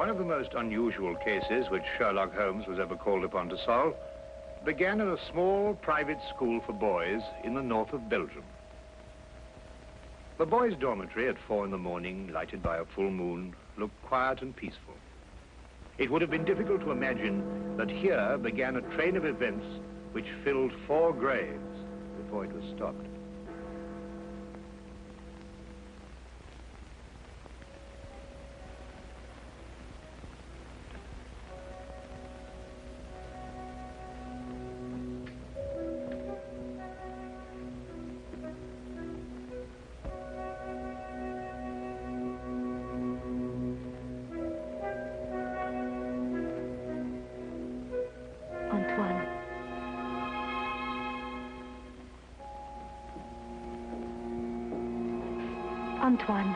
One of the most unusual cases which Sherlock Holmes was ever called upon to solve began in a small private school for boys in the north of Belgium. The boys' dormitory at 4 in the morning, lighted by a full moon, looked quiet and peaceful. It would have been difficult to imagine that here began a train of events which filled 4 graves before it was stopped. Antoine.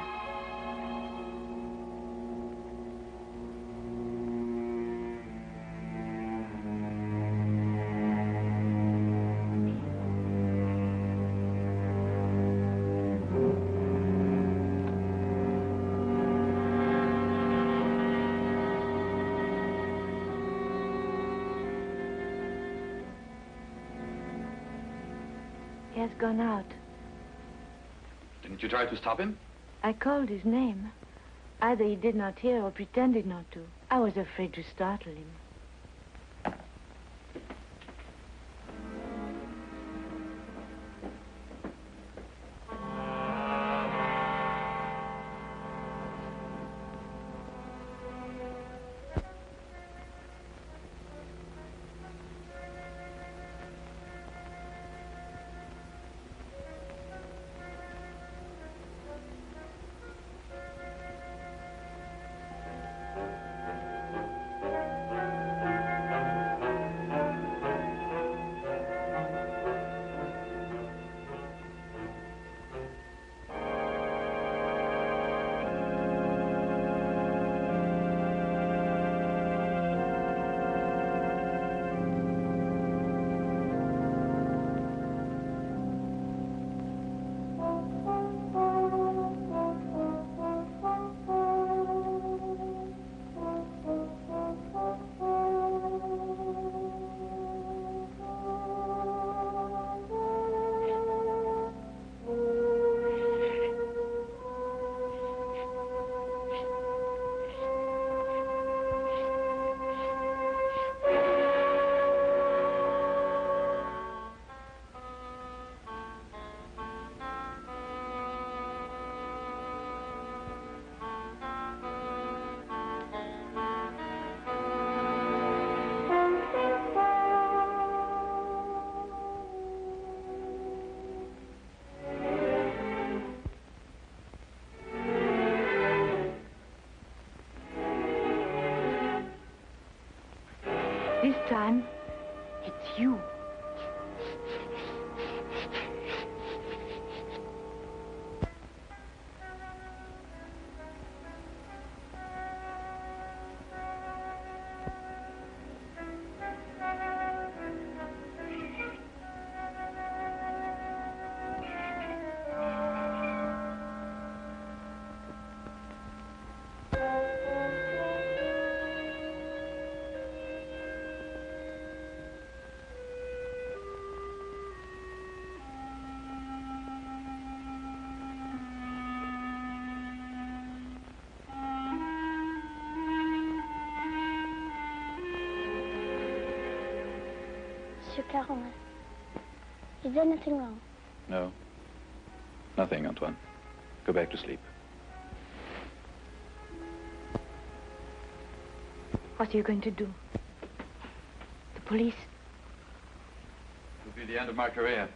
He has gone out. Didn't you try to stop him? I called his name. Either he did not hear or pretended not to. I was afraid to startle him. This time, it's you. Monsieur Caron, is there nothing wrong? No. Nothing, Antoine. Go back to sleep. What are you going to do? The police? It will be the end of my career.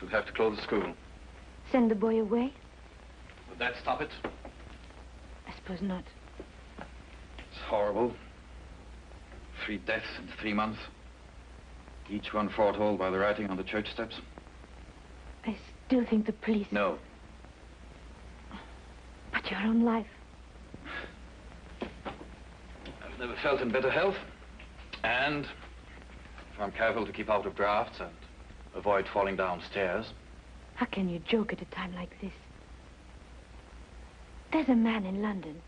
We'll have to close the school. Send the boy away? Would that stop it? I suppose not. It's horrible. 3 deaths in 3 months. Each one foretold by the writing on the church steps. I still think the police... No. But your own life. I've never felt in better health. And if I'm careful to keep out of drafts and avoid falling downstairs. How can you joke at a time like this? There's a man in London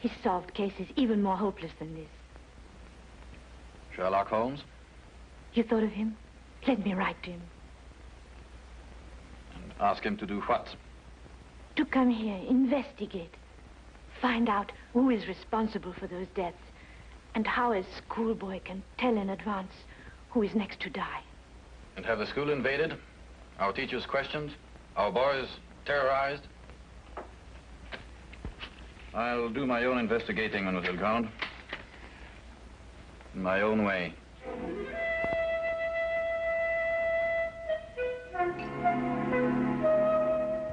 He's solved cases even more hopeless than this. Sherlock Holmes? You thought of him? Let me write to him. And ask him to do what? To come here, investigate. Find out who is responsible for those deaths and how a schoolboy can tell in advance who is next to die. And have the school invaded? Our teachers questioned? Our boys terrorized? I'll do my own investigating, Mademoiselle Grande. In my own way.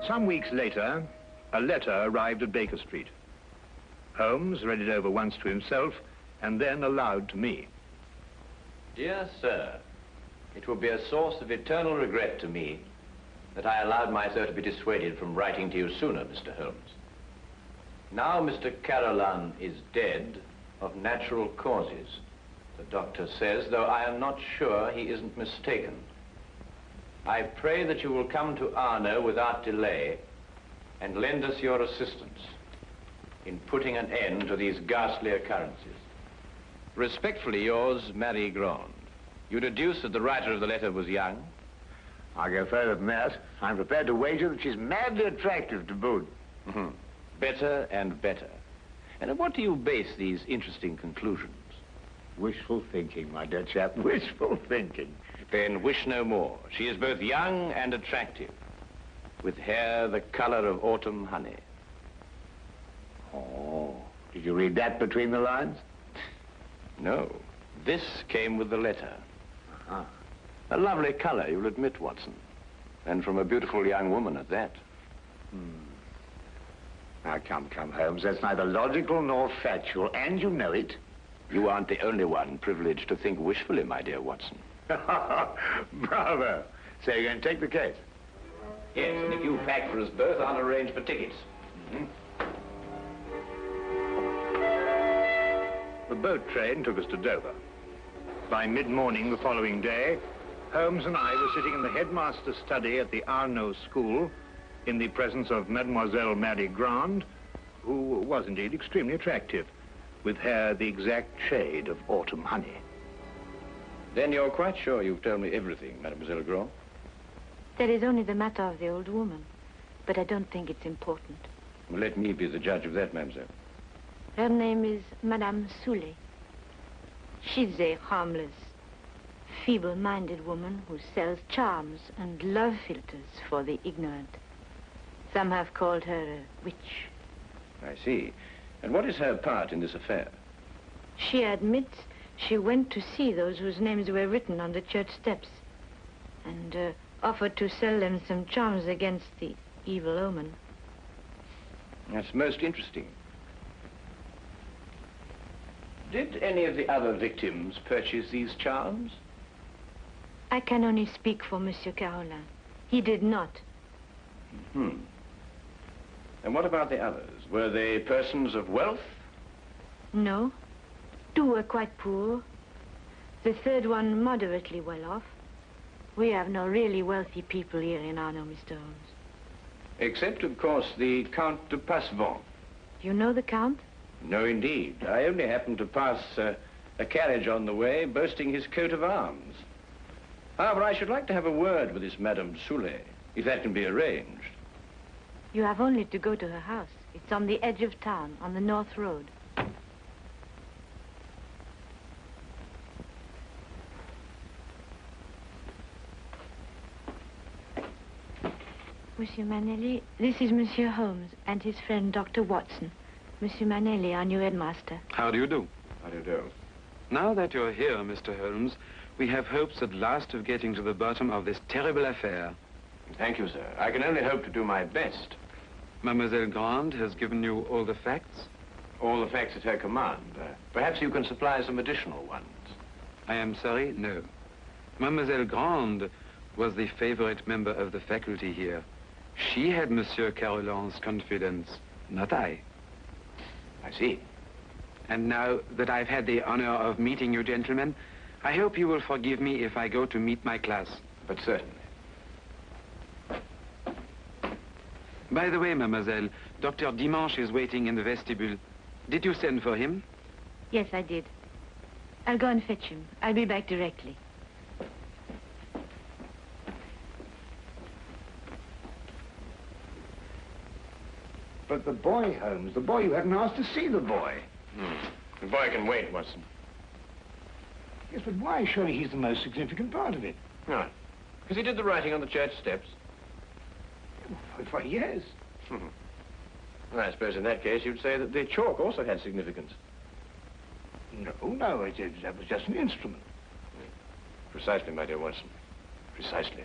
Some weeks later, a letter arrived at Baker Street. Holmes read it over once to himself and then aloud to me. Dear sir, it will be a source of eternal regret to me that I allowed myself to be dissuaded from writing to you sooner, Mr. Holmes. Now Mr. Carolan is dead of natural causes, the doctor says, though I am not sure he isn't mistaken. I pray that you will come to Arno without delay and lend us your assistance in putting an end to these ghastly occurrences. Respectfully yours, Marie Grande. You deduce that the writer of the letter was young? I'll go further than that. I'm prepared to wager that she's madly attractive to boot. Mm-hmm. Better and better. And on what do you base these interesting conclusions? Wishful thinking, my dear chap. Wishful thinking. Then wish no more. She is both young and attractive, with hair the color of autumn honey. Oh, did you read that between the lines? No. This came with the letter. Uh-huh. A lovely color, you'll admit, Watson. And from a beautiful young woman at that. Now, come, Holmes. That's neither logical nor factual, and you know it. You aren't the only one privileged to think wishfully, my dear Watson. Bravo. So you're going to take the case? Yes, and if you pack for us both, I'll arrange for tickets. The boat train took us to Dover. By mid-morning the following day, Holmes and I were sitting in the headmaster's study at the Arno School in the presence of Mademoiselle Marie Grande, who was indeed extremely attractive, with hair the exact shade of autumn honey. Then you're quite sure you've told me everything, Mademoiselle Grande? That is only the matter of the old woman, but I don't think it's important. Well, let me be the judge of that, mademoiselle. Her name is Madame Soulet. She's a harmless, feeble-minded woman who sells charms and love philters for the ignorant. Some have called her a witch. I see. And what is her part in this affair? She admits she went to see those whose names were written on the church steps and offered to sell them some charms against the evil omen. That's most interesting. Did any of the other victims purchase these charms? I can only speak for Monsieur Carolan. He did not. And what about the others? Were they persons of wealth? No. 2 were quite poor. The third one moderately well off. We have no really wealthy people here in Arno, Mr. Holmes. Except, of course, the Count de Passevant. You know the Count? No, indeed. I only happened to pass a carriage on the way boasting his coat of arms. However, I should like to have a word with this Madame Soulet, if that can be arranged. You have only to go to her house. It's on the edge of town, on the North Road. Monsieur Manelli, this is Monsieur Holmes and his friend Dr. Watson. Monsieur Manelli, our new headmaster. How do you do? How do you do? Now that you're here, Mr. Holmes, we have hopes at last of getting to the bottom of this terrible affair. Thank you, sir. I can only hope to do my best. Mademoiselle Grande has given you all the facts? All the facts at her command. Perhaps you can supply some additional ones. I am sorry, no. Mademoiselle Grande was the favorite member of the faculty here. She had Monsieur Carolan's confidence, not I. I see. And now that I've had the honor of meeting you gentlemen, I hope you will forgive me if I go to meet my class. But certainly. By the way, mademoiselle, Dr. Dimanche is waiting in the vestibule. Did you send for him? Yes, I did. I'll go and fetch him. I'll be back directly. But the boy, Holmes, the boy, you hadn't asked to see the boy. The boy can wait, Watson. Yes, but why? Surely he's the most significant part of it. No, because he did the writing on the church steps. Why, yes. Well, I suppose in that case you'd say that the chalk also had significance. No, that was just an instrument. Precisely, my dear Watson. Precisely.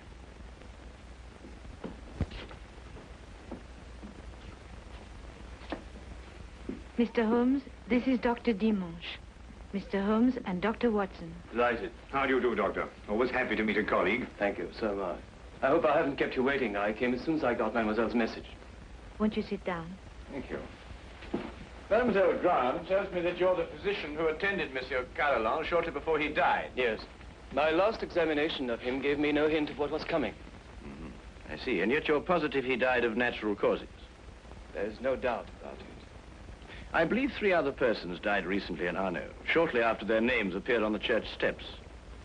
Mr. Holmes, this is Dr. Dimanche. Mr. Holmes and Dr. Watson. Delighted. How do you do, Doctor? Always happy to meet a colleague. Thank you, so am I. I hope I haven't kept you waiting. I came as soon as I got Mademoiselle's message. Won't you sit down? Thank you. Mademoiselle Grant tells me that you're the physician who attended Monsieur Carolan shortly before he died. Yes. My last examination of him gave me no hint of what was coming. I see, and yet you're positive he died of natural causes. There's no doubt about it. I believe 3 other persons died recently in Arno, shortly after their names appeared on the church steps.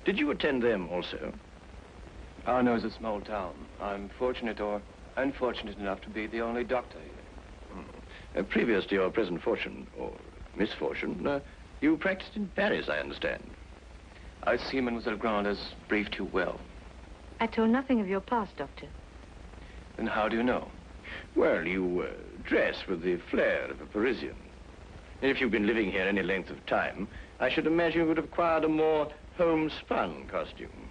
Did you attend them also? Arno is a small town. I'm fortunate or unfortunate enough to be the only doctor here. Previous to your present fortune, or misfortune, you practiced in Paris, I understand. I see Mademoiselle Grant has briefed you well. I told nothing of your past, Doctor. Then how do you know? Well, you dress with the flair of a Parisian. And if you've been living here any length of time, I should imagine you would have acquired a more homespun costume.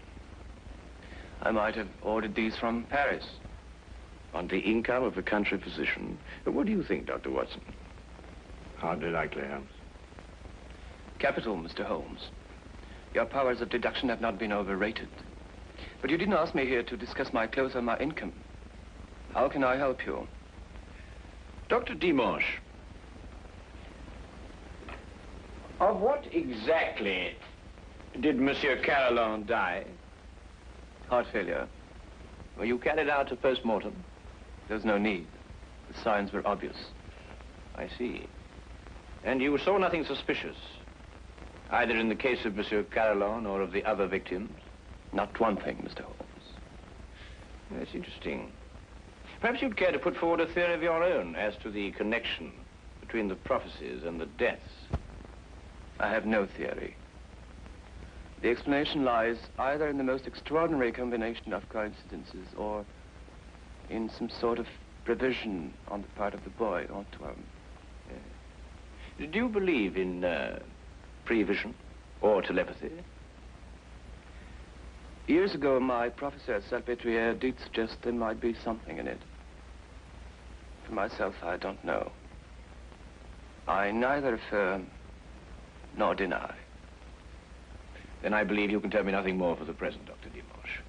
I might have ordered these from Paris. On the income of a country physician. What do you think, Dr. Watson? Hardly likely, Holmes. Capital, Mr. Holmes. Your powers of deduction have not been overrated. But you didn't ask me here to discuss my clothes or my income. How can I help you? Dr. Dimanche, of what exactly did Monsieur Carolan die? Heart failure. Were you carried out a post-mortem? There's no need. The signs were obvious. I see. And you saw nothing suspicious, either in the case of Monsieur Carolan or of the other victims? Not one thing, Mr. Holmes. That's interesting. Perhaps you'd care to put forward a theory of your own as to the connection between the prophecies and the deaths. I have no theory. The explanation lies either in the most extraordinary combination of coincidences or in some sort of prevision on the part of the boy, Antoine. Do you believe in prevision or telepathy? Years ago, my professor at Salpêtrière did suggest there might be something in it. For myself, I don't know. I neither affirm nor deny. Then I believe you can tell me nothing more for the present, Dr. Dimanche.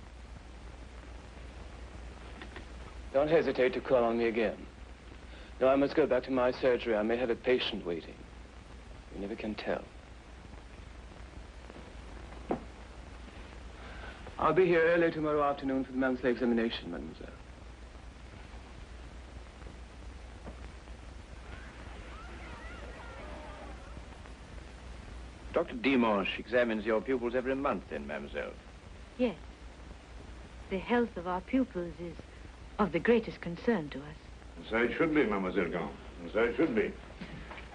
Don't hesitate to call on me again. No, I must go back to my surgery. I may have a patient waiting. You never can tell. I'll be here early tomorrow afternoon for the monthly examination, mademoiselle. Dr. Dimanche examines your pupils every month, then, mademoiselle? Yes. The health of our pupils is of the greatest concern to us. And so it should be, Mademoiselle Grant. And so it should be.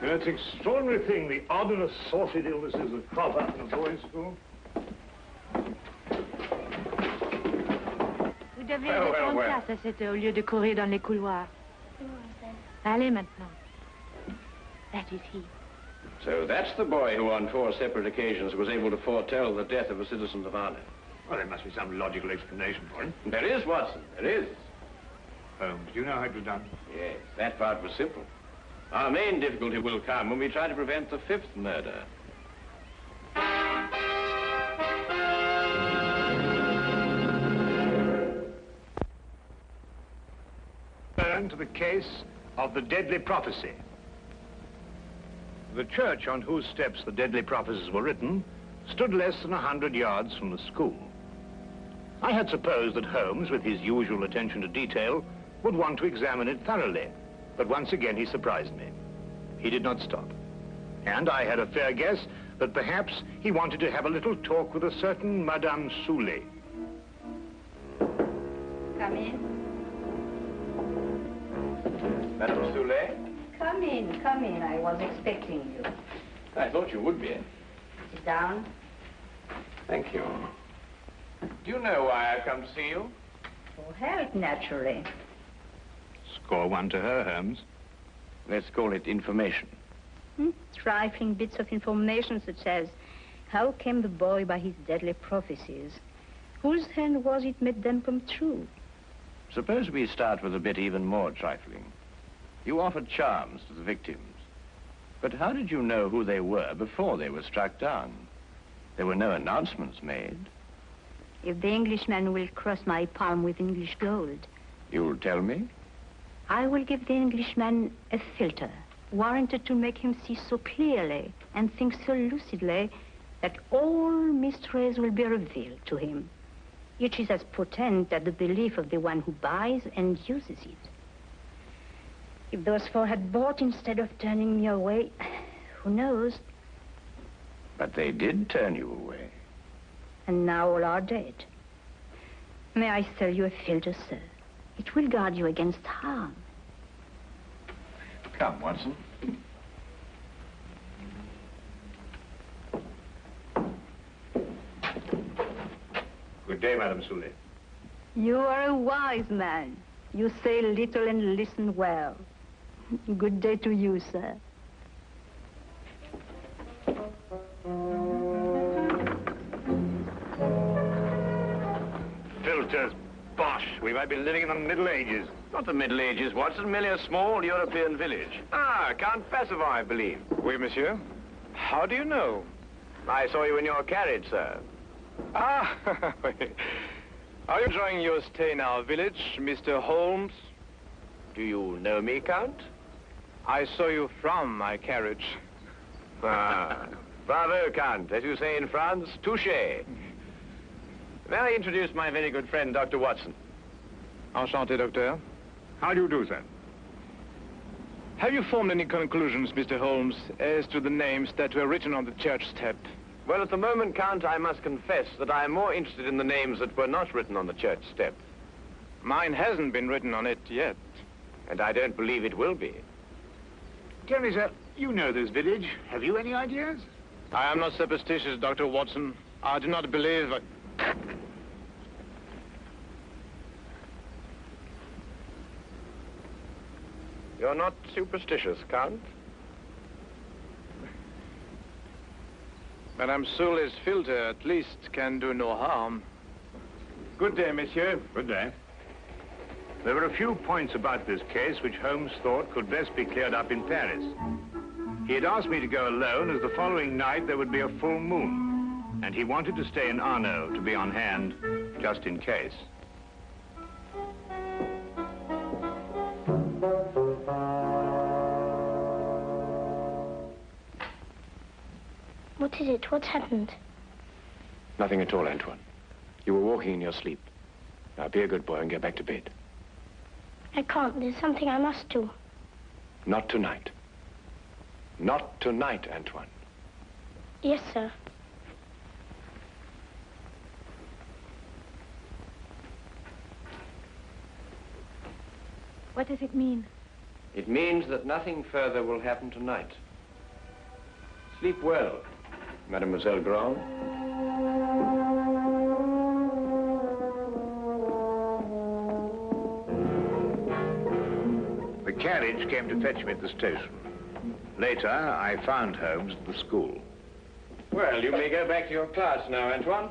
You know, it's an extraordinary thing, the odd and assorted illnesses that crop up in a boys' school. Vous devez être en classe à cette heure au lieu de courir dans les couloirs. Allez maintenant. That is he. So that's the boy who on 4 separate occasions was able to foretell the death of a citizen of Arno. Well, there must be some logical explanation for it. There is, Watson, there is. Holmes, do you know how it was done? Yes, that part was simple. Our main difficulty will come when we try to prevent the 5th murder. Turn to the case of the deadly prophecy. The church on whose steps the deadly prophecies were written stood less than 100 yards from the school. I had supposed that Holmes, with his usual attention to detail, would want to examine it thoroughly, but once again he surprised me. He did not stop. And I had a fair guess that perhaps he wanted to have a little talk with a certain Madame Soulet. Come in. Madame Soulet? Come in, come in. I was expecting you. I thought you would be. Sit down. Thank you. Do you know why I've come to see you? For help, naturally. Score one to her, Holmes. Let's call it information. Trifling bits of information such as how came the boy by his deadly prophecies? Whose hand was it made them come true? Suppose we start with a bit even more trifling. You offered charms to the victims. But how did you know who they were before they were struck down? There were no announcements made. If the Englishman will cross my palm with English gold, You'll tell me? I will give the Englishman a filter, warranted to make him see so clearly and think so lucidly that all mysteries will be revealed to him. Each is as potent as the belief of the one who buys and uses it. If those four had bought instead of turning me away, who knows? But they did turn you away. And now all are dead. May I sell you a filter, sir? It will guard you against harm. Come, Watson. Good day, Madame Soulet. You are a wise man. You say little and listen well. Good day to you, sir. Filters, bosh. We might be living in the Middle Ages. Not the Middle Ages, Watson, merely a small European village. Ah, Count Passavant, I believe. Oui, monsieur. How do you know? I saw you in your carriage, sir. Ah, are you enjoying your stay in our village, Mr. Holmes? Do you know me, Count? I saw you from my carriage. Ah, bravo, Count. As you say in France, touché. May I introduce my very good friend, Dr. Watson? Enchanté, docteur. How do you do, sir? Have you formed any conclusions, Mr. Holmes, as to the names that were written on the church step? Well, at the moment, Count, I must confess that I am more interested in the names that were not written on the church step. Mine hasn't been written on it yet. And I don't believe it will be. Tell me, sir, you know this village. Have you any ideas? I am not superstitious, Dr. Watson. I do not believe... You're not superstitious, Count? Madame Soulet's filter, at least, can do no harm. Good day, monsieur. Good day. There were a few points about this case which Holmes thought could best be cleared up in Paris. He had asked me to go alone, as the following night there would be a full moon, and he wanted to stay in Arno to be on hand, just in case. What is it? What's happened? Nothing at all, Antoine. You were walking in your sleep. Now, be a good boy and get back to bed. I can't. There's something I must do. Not tonight. Not tonight, Antoine. Yes, sir. What does it mean? It means that nothing further will happen tonight. Sleep well, Mademoiselle Grand. The carriage came to fetch me at the station. Later, I found Holmes at the school. Well, you may go back to your class now, Antoine.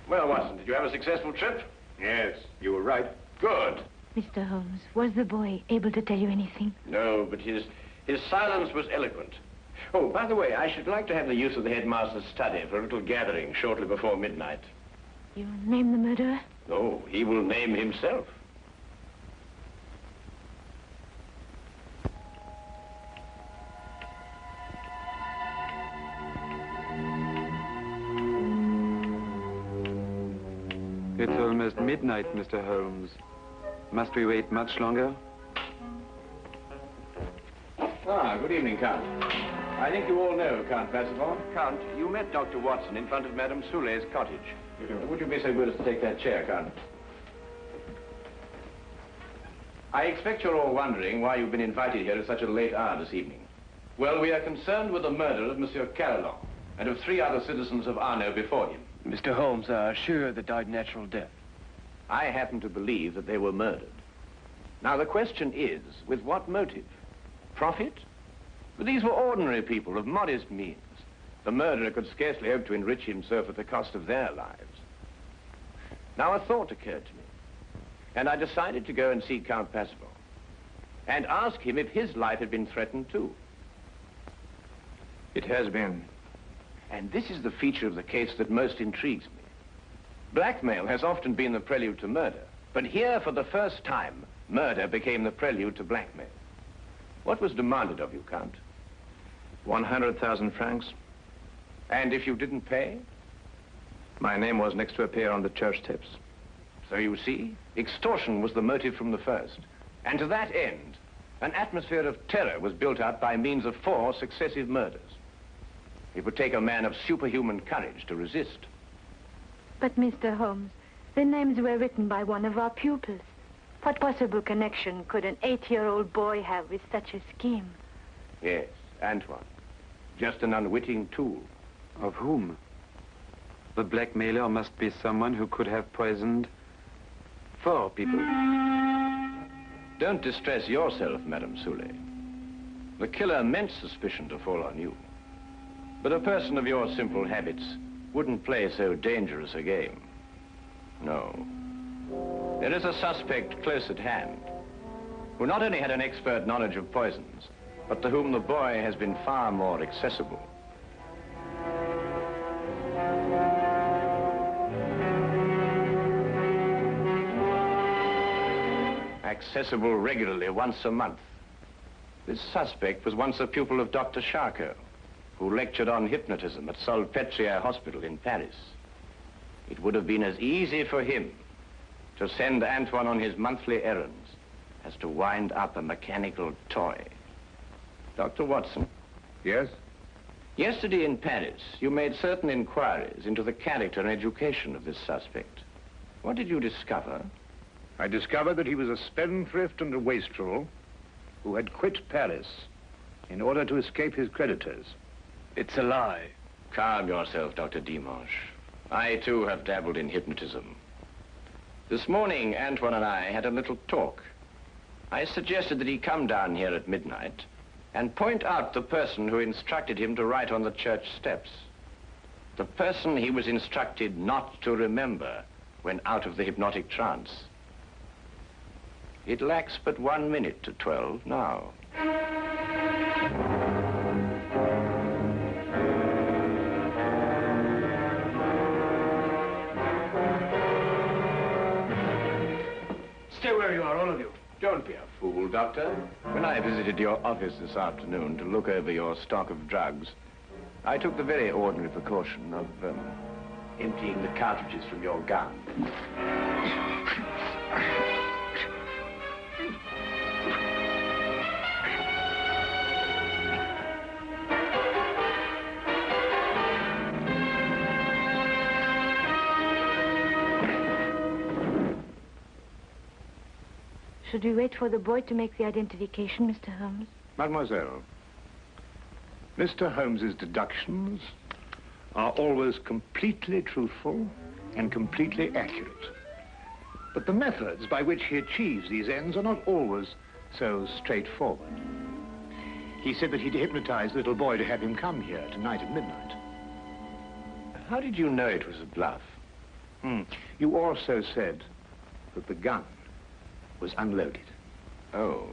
Well, Watson, did you have a successful trip? Yes, you were right. Good. Mr. Holmes, was the boy able to tell you anything? No, but his silence was eloquent. Oh, by the way, I should like to have the use of the headmaster's study for a little gathering shortly before midnight. You name the murderer? No, he will name himself. It's almost midnight, Mr. Holmes. Must we wait much longer? Ah, good evening, Count. I think you all know Count Passavant. Count, you met Dr. Watson in front of Madame Soulet's cottage. Would you be so good as to take that chair, Count? I expect you're all wondering why you've been invited here at such a late hour this evening. Well, we are concerned with the murder of Monsieur Carolan and of 3 other citizens of Arno before him. Mr. Holmes are sure they died natural death. I happen to believe that they were murdered. Now, the question is, with what motive? Profit? But these were ordinary people of modest means. The murderer could scarcely hope to enrich himself at the cost of their lives. Now, a thought occurred to me, and I decided to go and see Count Passavant and ask him if his life had been threatened too. It has been. And this is the feature of the case that most intrigues me. Blackmail has often been the prelude to murder, but here, for the first time, murder became the prelude to blackmail. What was demanded of you, Count? 100,000 francs. And if you didn't pay? My name was next to appear on the church tips. So you see, extortion was the motive from the first. And to that end, an atmosphere of terror was built up by means of 4 successive murders. It would take a man of superhuman courage to resist. But, Mr. Holmes, the names were written by one of our pupils. What possible connection could an 8-year-old boy have with such a scheme? Yes, Antoine. Just an unwitting tool. Of whom? The blackmailer must be someone who could have poisoned 4 people. Don't distress yourself, Madame Soulet. The killer meant suspicion to fall on you. But a person of your simple habits wouldn't play so dangerous a game. No. There is a suspect close at hand, who not only had an expert knowledge of poisons, but to whom the boy has been far more accessible. Accessible regularly once a month. This suspect was once a pupil of Dr. Charcot, who lectured on hypnotism at Salpêtrière Hospital in Paris. It would have been as easy for him to send Antoine on his monthly errands as to wind up a mechanical toy. Dr. Watson. Yes? Yesterday in Paris, you made certain inquiries into the character and education of this suspect. What did you discover? I discovered that he was a spendthrift and a wastrel who had quit Paris in order to escape his creditors. It's a lie. Calm yourself, Dr. Dimanche. I, too, have dabbled in hypnotism. This morning, Antoine and I had a little talk. I suggested that he come down here at midnight and point out the person who instructed him to write on the church steps. The person he was instructed not to remember when out of the hypnotic trance. It lacks but 1 minute to 12 now. Stay where you are, all of you. Don't be a fool, Doctor. When I visited your office this afternoon to look over your stock of drugs, I took the very ordinary precaution of emptying the cartridges from your gun. Should we wait for the boy to make the identification, Mr. Holmes? Mademoiselle, Mr. Holmes's deductions are always completely truthful and completely accurate. But the methods by which he achieves these ends are not always so straightforward. He said that he'd hypnotized the little boy to have him come here tonight at midnight. How did you know it was a bluff? You also said that the gun was unloaded. Oh,